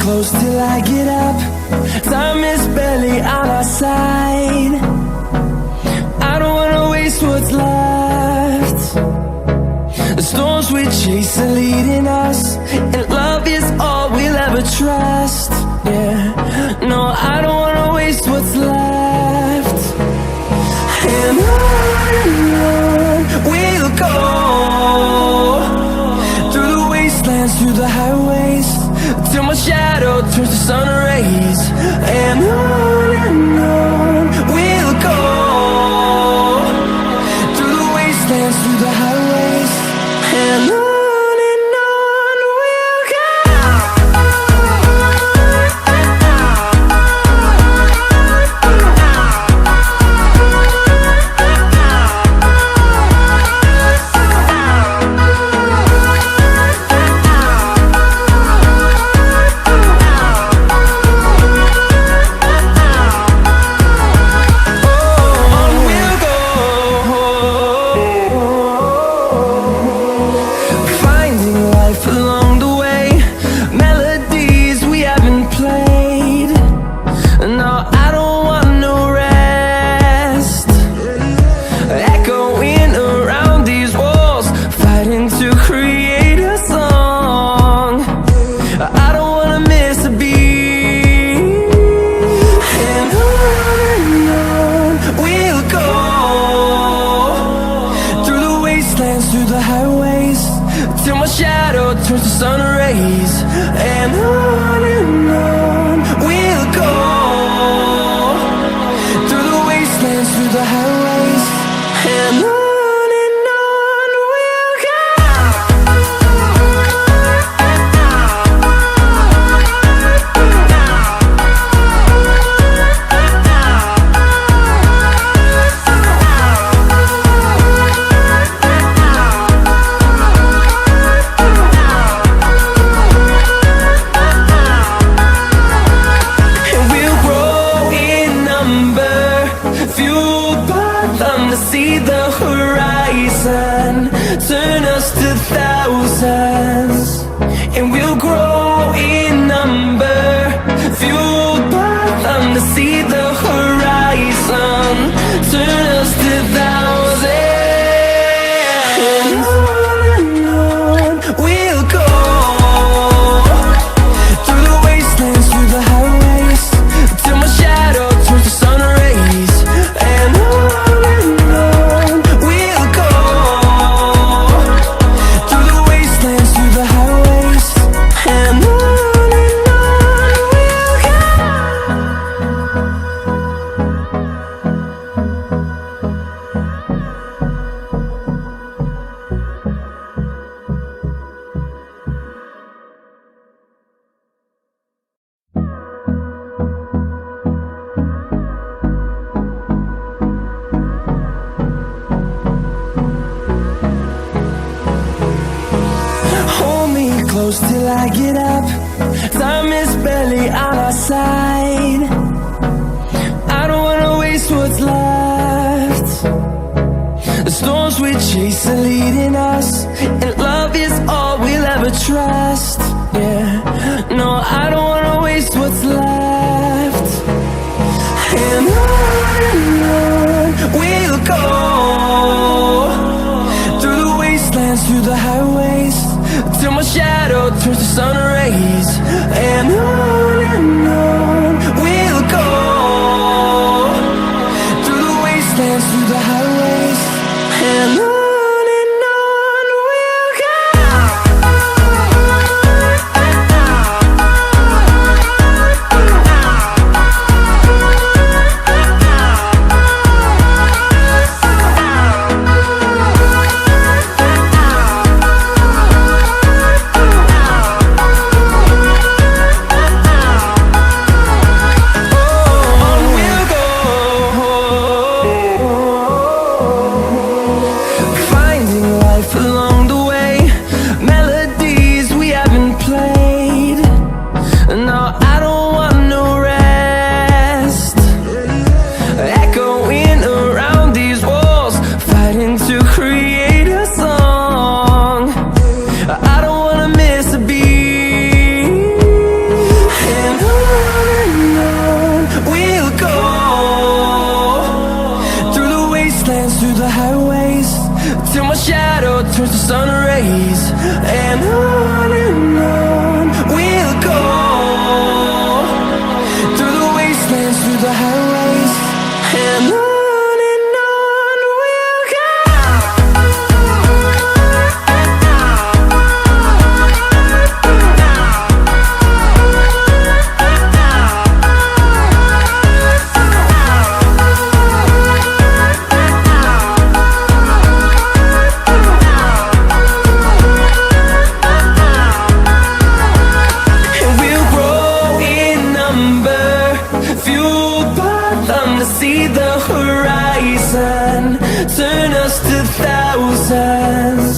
close till I get up. Time is barely on our side. I don't wanna waste what's left. The storms we chase are leading us, and love is all we'll ever trust. Yeah, no, I don't wanna waste what's left. And on we'll go, through the wastelands, through the highways, till my shadow turns to sun rays. And on we'll go, through the wastelands, through the highways, and on we'll go. Through the highways, till my shadow turns to sun rays. And on we'll go, through the wastelands, through the highways, and on we'll go. See the horizon, turn us to thousands, and we'll grow in number, fueled by them. To see the horizon, turn us to thousands, and on we'll go, through the wastelands, through the highways, till my shadow turns to sun rays. And close till I get up. Time is barely on our side. I don't wanna waste what's left. The storms we chase are leading us, and love is all we'll ever trust. Yeah, no, I don't wanna waste what's left. And on we'll go, through the wastelands, through the highways, till my shadow turns to sun rays. And on we'll go, through the wastelands, through the highways, and on. We'll go. the horizon, turn us to thousands.